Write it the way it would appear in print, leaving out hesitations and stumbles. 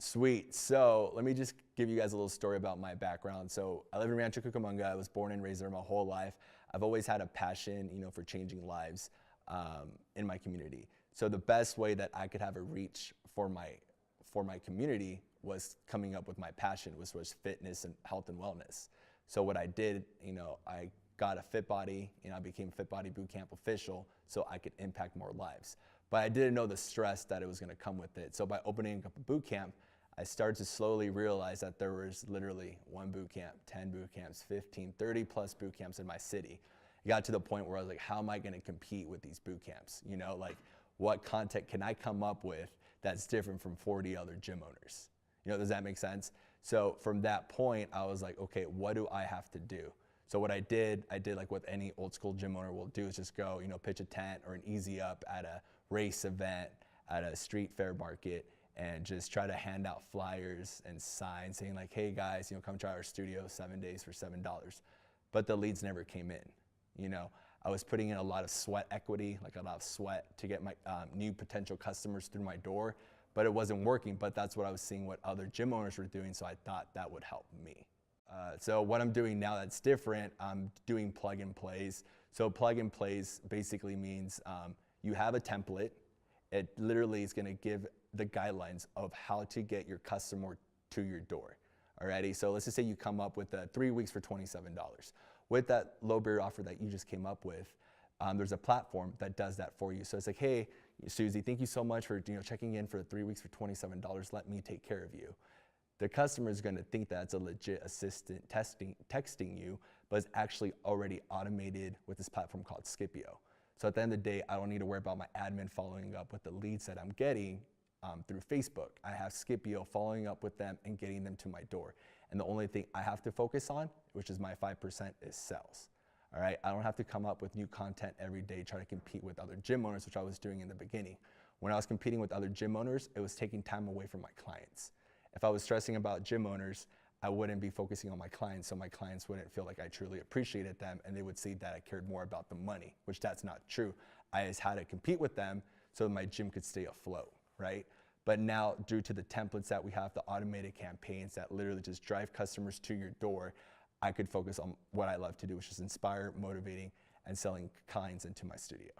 Sweet. So let me just give you guys a little story about my background. So I live in Rancho, Cucamonga. I was born and raised there my whole life. I've always had a passion, for changing lives in my community. So the best way that I could have a reach for my community was coming up with my passion, which was fitness and health and wellness. So what I did, I got a Fit Body, I became Fit Body Bootcamp official so I could impact more lives. But I didn't know the stress that it was going to come with it. So by opening up a boot camp, I started to slowly realize that there was literally one boot camp, 10 boot camps, 15, 30 plus boot camps in my city. It got to the point where I was like, how am I going to compete with these boot camps? Like what content can I come up with that's different from 40 other gym owners? Does that make sense? So from that point, I was like, okay, what do I have to do? So what I did like what any old school gym owner will do is just go, pitch a tent or an easy up at a race event, at a street fair market, and just try to hand out flyers and signs saying like, hey guys, come try our studio 7 days for $7. But the leads never came in. I was putting in a lot of sweat equity, like a lot of sweat to get my new potential customers through my door, but it wasn't working. But that's what I was seeing what other gym owners were doing, so I thought that would help me. So what I'm doing now that's different, I'm doing plug and plays. So plug and plays basically means you have a template. It literally is going to give the guidelines of how to get your customer to your door. Alrighty, so let's just say you come up with 3 weeks for $27. With that low barrier offer that you just came up with, there's a platform that does that for you. So it's like, hey, Susie, thank you so much for checking in for 3 weeks for $27. Let me take care of you. The customer is going to think that it's a legit assistant texting you, but it's actually already automated with this platform called Skipio. So at the end of the day, I don't need to worry about my admin following up with the leads that I'm getting through Facebook. I have Skipio following up with them and getting them to my door. And the only thing I have to focus on, which is my 5%, is sales. All right, I don't have to come up with new content every day, try to compete with other gym owners, which I was doing in the beginning. When I was competing with other gym owners, it was taking time away from my clients. If I was stressing about gym owners, I wouldn't be focusing on my clients, so my clients wouldn't feel like I truly appreciated them, and they would see that I cared more about the money, which that's not true. I just had to compete with them so my gym could stay afloat, right? But now, due to the templates that we have, the automated campaigns that literally just drive customers to your door, I could focus on what I love to do, which is inspire, motivating, and selling clients into my studio.